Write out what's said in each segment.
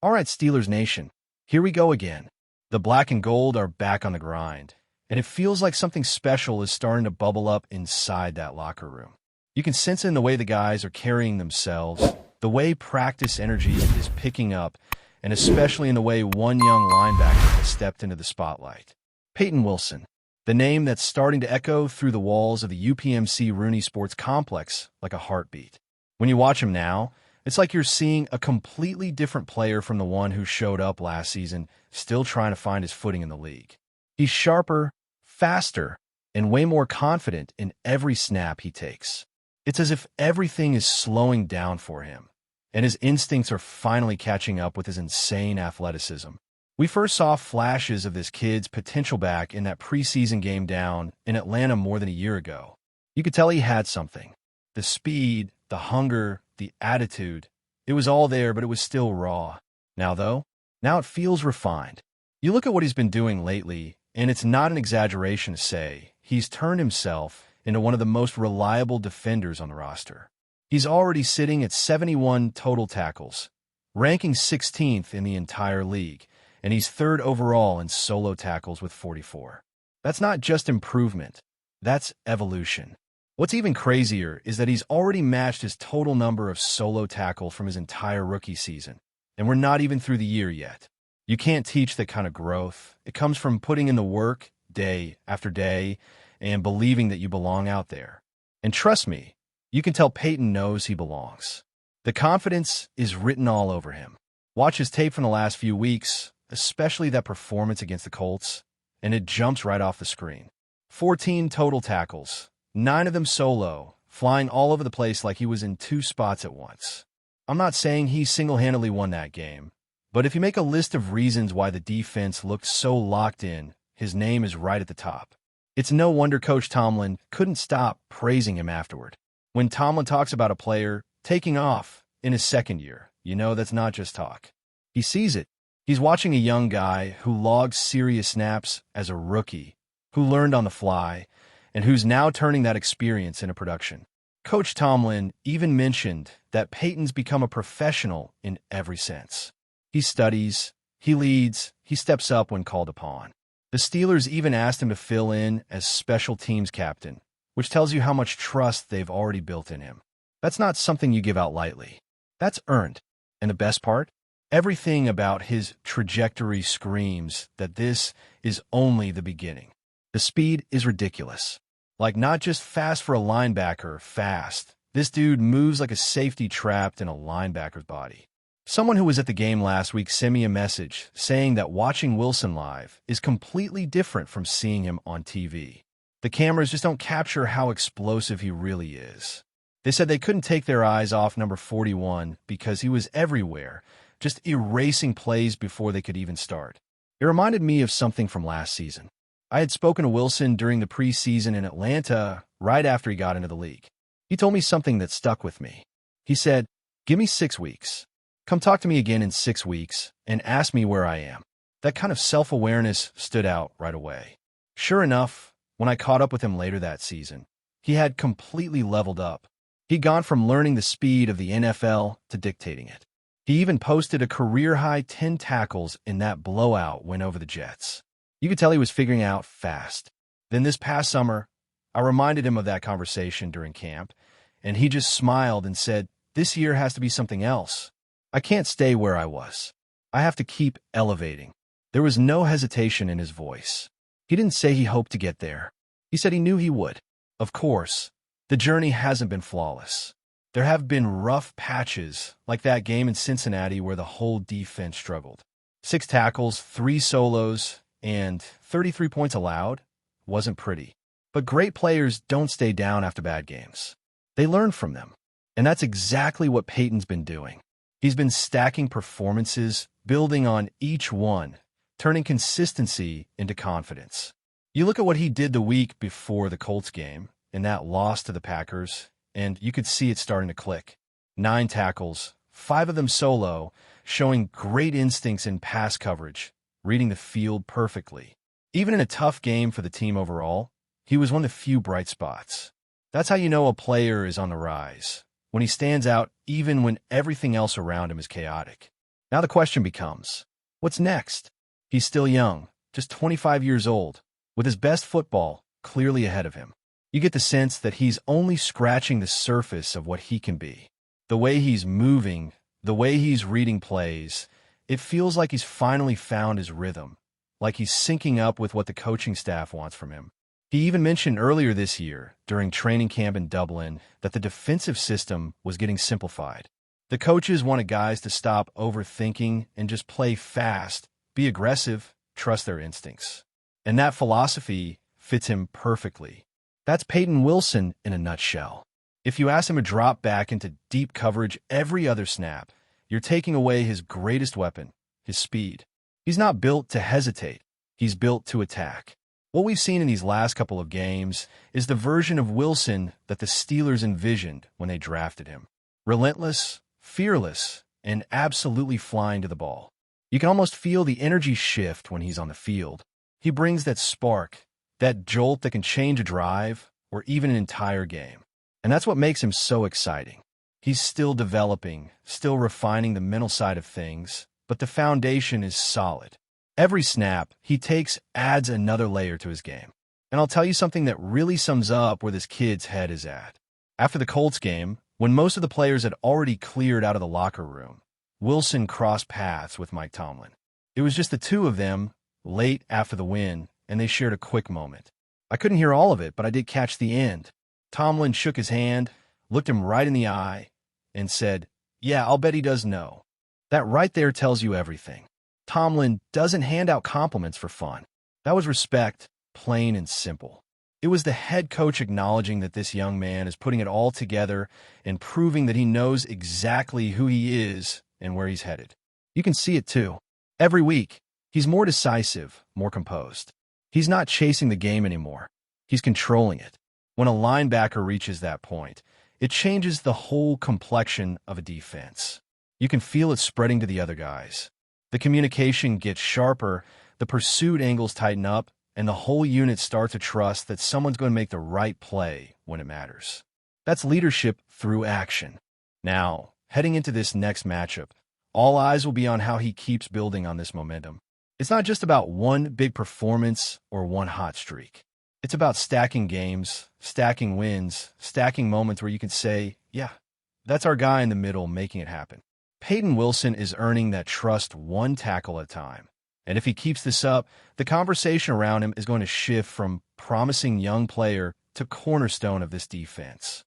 All right, Steelers Nation, here we go again. The black and gold are back on the grind, and it feels like something special is starting to bubble up inside that locker room. You can sense it in the way the guys are carrying themselves, the way practice energy is picking up, and especially in the way one young linebacker has stepped into the spotlight. Payton Wilson, the name that's starting to echo through the walls of the UPMC Rooney Sports Complex like a heartbeat. When you watch him now, it's like you're seeing a completely different player from the one who showed up last season, still trying to find his footing in the league. He's sharper, faster, and way more confident in every snap he takes. It's as if everything is slowing down for him, and his instincts are finally catching up with his insane athleticism. We first saw flashes of this kid's potential back in that preseason game down in Atlanta more than a year ago. You could tell he had something. The speed, the hunger, the attitude. It was all there, but it was still raw. Now it feels refined. You look at what he's been doing lately, and it's not an exaggeration to say he's turned himself into one of the most reliable defenders on the roster. He's already sitting at 71 total tackles, ranking 16th in the entire league, and he's third overall in solo tackles with 44. That's not just improvement, that's evolution. What's even crazier is that he's already matched his total number of solo tackles from his entire rookie season, and we're not even through the year yet. You can't teach that kind of growth. It comes from putting in the work day after day and believing that you belong out there. And trust me, you can tell Payton knows he belongs. The confidence is written all over him. Watch his tape from the last few weeks, especially that performance against the Colts, and it jumps right off the screen. 14 total tackles. 9 of them solo, flying all over the place like he was in 2 spots at once. I'm not saying he single-handedly won that game, but if you make a list of reasons why the defense looked so locked in, his name is right at the top. It's no wonder Coach Tomlin couldn't stop praising him afterward. When Tomlin talks about a player taking off in his second year, you know that's not just talk. He sees it. He's watching a young guy who logged serious snaps as a rookie, who learned on the fly, and who's now turning that experience into production. Coach Tomlin even mentioned that Payton's become a professional in every sense. He studies, he leads, he steps up when called upon. The Steelers even asked him to fill in as special teams captain, which tells you how much trust they've already built in him. That's not something you give out lightly. That's earned. And the best part? Everything about his trajectory screams that this is only the beginning. The speed is ridiculous. Like, not just fast for a linebacker, fast. This dude moves like a safety trapped in a linebacker's body. Someone who was at the game last week sent me a message saying that watching Wilson live is completely different from seeing him on TV. The cameras just don't capture how explosive he really is. They said they couldn't take their eyes off number 41 because he was everywhere, just erasing plays before they could even start. It reminded me of something from last season. I had spoken to Wilson during the preseason in Atlanta right after he got into the league. He told me something that stuck with me. He said, "Give me 6 weeks. Come talk to me again in 6 weeks and ask me where I am." That kind of self-awareness stood out right away. Sure enough, when I caught up with him later that season, he had completely leveled up. He'd gone from learning the speed of the NFL to dictating it. He even posted a career-high 10 tackles in that blowout win over the Jets. You could tell he was figuring out fast. Then this past summer, I reminded him of that conversation during camp, and he just smiled and said, "This year has to be something else. I can't stay where I was. I have to keep elevating." There was no hesitation in his voice. He didn't say he hoped to get there. He said he knew he would. Of course, the journey hasn't been flawless. There have been rough patches, like that game in Cincinnati where the whole defense struggled. 6 tackles, 3 solos, and 33 points allowed wasn't pretty. But great players don't stay down after bad games. They learn from them. And that's exactly what Payton's been doing. He's been stacking performances, building on each one, turning consistency into confidence. You look at what he did the week before the Colts game, in that loss to the Packers, and you could see it starting to click. 9 tackles, 5 of them solo, showing great instincts in pass coverage, reading the field perfectly. Even in a tough game for the team overall, he was one of the few bright spots. That's how you know a player is on the rise, when he stands out even when everything else around him is chaotic. Now the question becomes, what's next? He's still young, just 25 years old, with his best football clearly ahead of him. You get the sense that he's only scratching the surface of what he can be. The way he's moving, the way he's reading plays, it feels like he's finally found his rhythm, like he's syncing up with what the coaching staff wants from him. He even mentioned earlier this year, during training camp in Dublin, that the defensive system was getting simplified. The coaches wanted guys to stop overthinking and just play fast, be aggressive, trust their instincts. And that philosophy fits him perfectly. That's Payton Wilson in a nutshell. If you ask him to drop back into deep coverage every other snap, you're taking away his greatest weapon, his speed. He's not built to hesitate. He's built to attack. What we've seen in these last couple of games is the version of Wilson that the Steelers envisioned when they drafted him. Relentless, fearless, and absolutely flying to the ball. You can almost feel the energy shift when he's on the field. He brings that spark, that jolt that can change a drive or even an entire game. And that's what makes him so exciting. He's still developing, still refining the mental side of things, but the foundation is solid. Every snap he takes adds another layer to his game. And I'll tell you something that really sums up where this kid's head is at. After the Colts game, when most of the players had already cleared out of the locker room, Wilson crossed paths with Mike Tomlin. It was just the two of them, late after the win, and they shared a quick moment. I couldn't hear all of it, but I did catch the end. Tomlin shook his hand, looked him right in the eye, and said, "Yeah, I'll bet he does know." That right there tells you everything. Tomlin doesn't hand out compliments for fun. That was respect, plain and simple. It was the head coach acknowledging that this young man is putting it all together and proving that he knows exactly who he is and where he's headed. You can see it too. Every week, he's more decisive, more composed. He's not chasing the game anymore. He's controlling it. When a linebacker reaches that point, it changes the whole complexion of a defense. You can feel it spreading to the other guys. The communication gets sharper, the pursuit angles tighten up, and the whole unit starts to trust that someone's going to make the right play when it matters. That's leadership through action. Now, heading into this next matchup, all eyes will be on how he keeps building on this momentum. It's not just about one big performance or one hot streak. It's about stacking games, stacking wins, stacking moments where you can say, yeah, that's our guy in the middle making it happen. Payton Wilson is earning that trust one tackle at a time. And if he keeps this up, the conversation around him is going to shift from promising young player to cornerstone of this defense.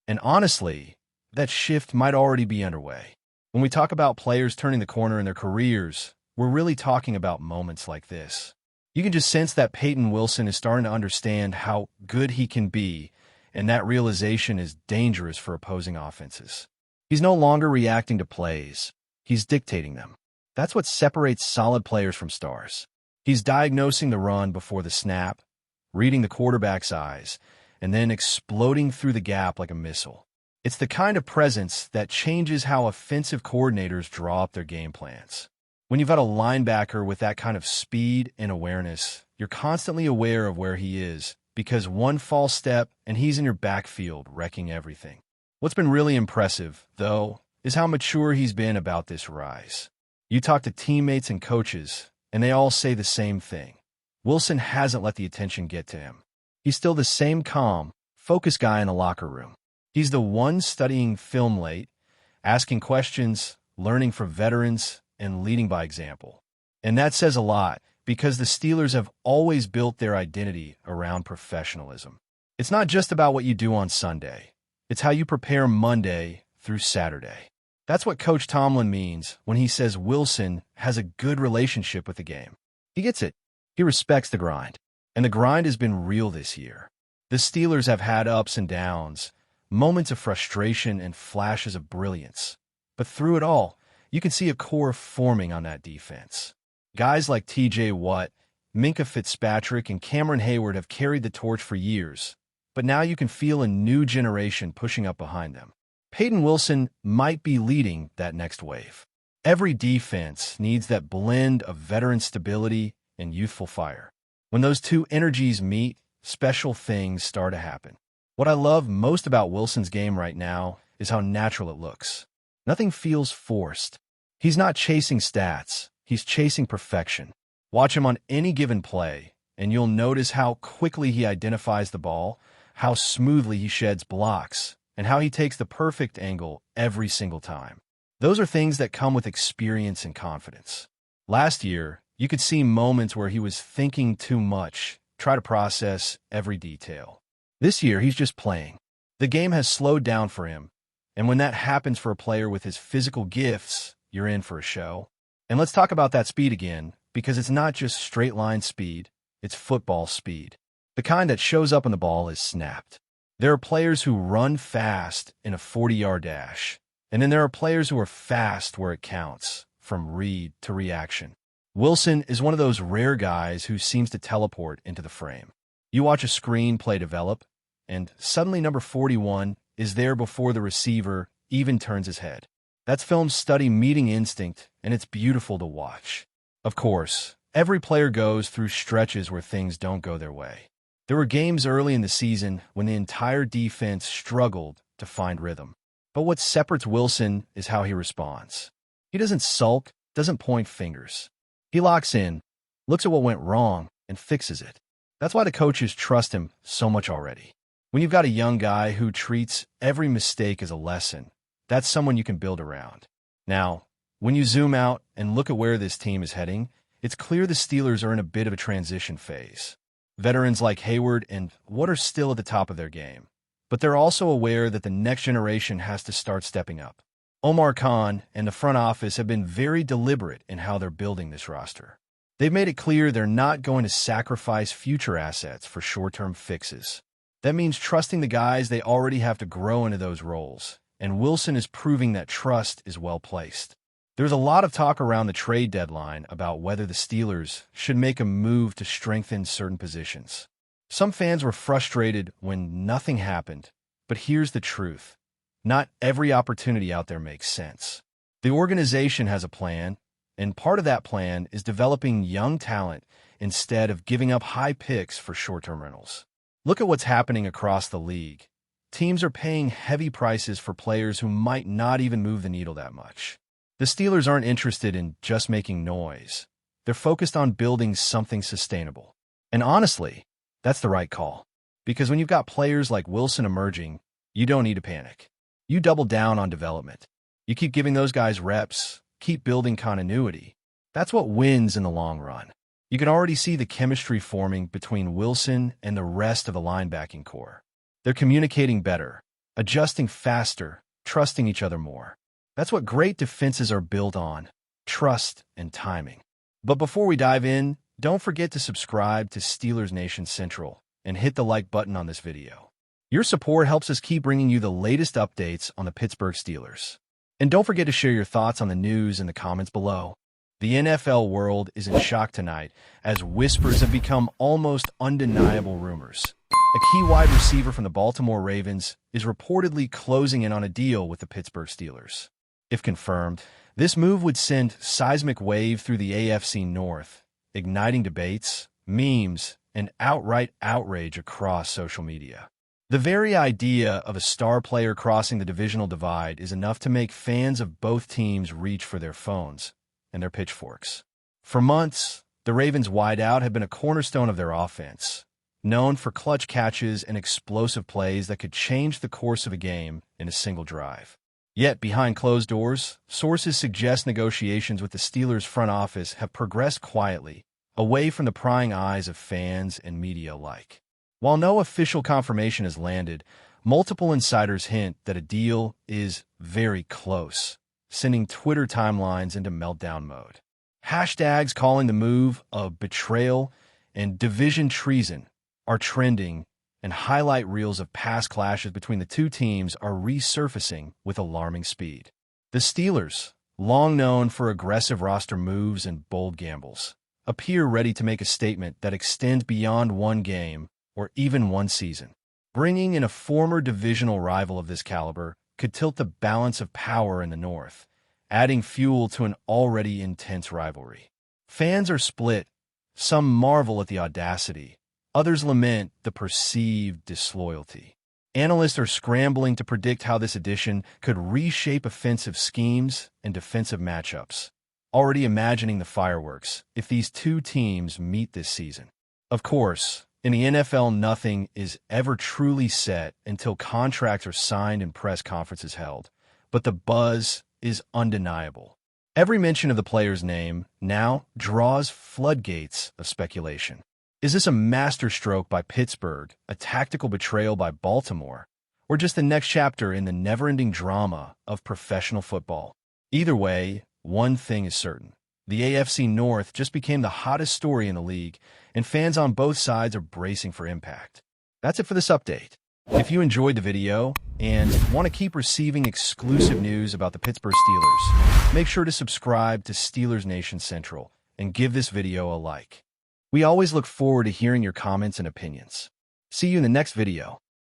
And honestly, that shift might already be underway. When we talk about players turning the corner in their careers, we're really talking about moments like this. You can just sense that Payton Wilson is starting to understand how good he can be, and that realization is dangerous for opposing offenses. He's no longer reacting to plays. He's dictating them. That's what separates solid players from stars. He's diagnosing the run before the snap, reading the quarterback's eyes, and then exploding through the gap like a missile. It's the kind of presence that changes how offensive coordinators draw up their game plans. When you've got a linebacker with that kind of speed and awareness, you're constantly aware of where he is, because one false step and he's in your backfield wrecking everything. What's been really impressive, though, is how mature he's been about this rise. You talk to teammates and coaches, and they all say the same thing. Wilson hasn't let the attention get to him. He's still the same calm, focused guy in the locker room. He's the one studying film late, asking questions, learning from veterans, and leading by example. And that says a lot, because the Steelers have always built their identity around professionalism. It's not just about what you do on Sunday. It's how you prepare Monday through Saturday. That's what Coach Tomlin means when he says Wilson has a good relationship with the game. He gets it. He respects the grind. And the grind has been real this year. The Steelers have had ups and downs, moments of frustration and flashes of brilliance. But through it all, you can see a core forming on that defense. Guys like T.J. Watt, Minkah Fitzpatrick, and Cameron Hayward have carried the torch for years. But now you can feel a new generation pushing up behind them. Payton Wilson might be leading that next wave. Every defense needs that blend of veteran stability and youthful fire. When those two energies meet, special things start to happen. What I love most about Wilson's game right now is how natural it looks. Nothing feels forced. He's not chasing stats, he's chasing perfection. Watch him on any given play, and you'll notice how quickly he identifies the ball, how smoothly he sheds blocks, and how he takes the perfect angle every single time. Those are things that come with experience and confidence. Last year, you could see moments where he was thinking too much, try to process every detail. This year, he's just playing. The game has slowed down for him, and when that happens for a player with his physical gifts, you're in for a show. And let's talk about that speed again, because it's not just straight-line speed, it's football speed. The kind that shows up when the ball is snapped. There are players who run fast in a 40-yard dash, and then there are players who are fast where it counts, from read to reaction. Wilson is one of those rare guys who seems to teleport into the frame. You watch a screen play develop, and suddenly number 41 is there before the receiver even turns his head. That's film study meeting instinct, and it's beautiful to watch. Of course, every player goes through stretches where things don't go their way. There were games early in the season when the entire defense struggled to find rhythm. But what separates Wilson is how he responds. He doesn't sulk, doesn't point fingers. He locks in, looks at what went wrong, and fixes it. That's why the coaches trust him so much already. When you've got a young guy who treats every mistake as a lesson, that's someone you can build around. Now, when you zoom out and look at where this team is heading, it's clear the Steelers are in a bit of a transition phase. Veterans like Hayward and Wood are still at the top of their game, but they're also aware that the next generation has to start stepping up. Omar Khan and the front office have been very deliberate in how they're building this roster. They've made it clear they're not going to sacrifice future assets for short-term fixes. That means trusting the guys they already have to grow into those roles, and Wilson is proving that trust is well placed. There's a lot of talk around the trade deadline about whether the Steelers should make a move to strengthen certain positions. Some fans were frustrated when nothing happened, but here's the truth. Not every opportunity out there makes sense. The organization has a plan, and part of that plan is developing young talent instead of giving up high picks for short-term rentals. Look at what's happening across the league. Teams are paying heavy prices for players who might not even move the needle that much. The Steelers aren't interested in just making noise. They're focused on building something sustainable. And honestly, that's the right call. Because when you've got players like Wilson emerging, you don't need to panic. You double down on development. You keep giving those guys reps, keep building continuity. That's what wins in the long run. You can already see the chemistry forming between Wilson and the rest of the linebacking core. They're communicating better, adjusting faster, trusting each other more. That's what great defenses are built on, trust and timing. But before we dive in, don't forget to subscribe to Steelers Nation Central and hit the like button on this video. Your support helps us keep bringing you the latest updates on the Pittsburgh Steelers. And don't forget to share your thoughts on the news in the comments below. The NFL world is in shock tonight as whispers have become almost undeniable rumors. A key wide receiver from the Baltimore Ravens is reportedly closing in on a deal with the Pittsburgh Steelers. If confirmed, this move would send seismic wave through the AFC North, igniting debates, memes, and outright outrage across social media. The very idea of a star player crossing the divisional divide is enough to make fans of both teams reach for their phones and their pitchforks. For months, the Ravens' wideout had been a cornerstone of their offense, known for clutch catches and explosive plays that could change the course of a game in a single drive. Yet, behind closed doors, sources suggest negotiations with the Steelers' front office have progressed quietly, away from the prying eyes of fans and media alike. While no official confirmation has landed, multiple insiders hint that a deal is very close, sending Twitter timelines into meltdown mode. Hashtags calling the move a betrayal and division treason are trending, and highlight reels of past clashes between the two teams are resurfacing with alarming speed. The Steelers, long known for aggressive roster moves and bold gambles, appear ready to make a statement that extends beyond one game or even one season. Bringing in a former divisional rival of this caliber could tilt the balance of power in the North, adding fuel to an already intense rivalry. Fans are split. Some marvel at the audacity. Others lament the perceived disloyalty. Analysts are scrambling to predict how this addition could reshape offensive schemes and defensive matchups, already imagining the fireworks if these two teams meet this season. Of course, in the NFL, nothing is ever truly set until contracts are signed and press conferences held, but the buzz is undeniable. Every mention of the player's name now draws floodgates of speculation. Is this a masterstroke by Pittsburgh, a tactical betrayal by Baltimore, or just the next chapter in the never-ending drama of professional football? Either way, one thing is certain. The AFC North just became the hottest story in the league, and fans on both sides are bracing for impact. That's it for this update. If you enjoyed the video and want to keep receiving exclusive news about the Pittsburgh Steelers, make sure to subscribe to Steelers Nation Central and give this video a like. We always look forward to hearing your comments and opinions. See you in the next video.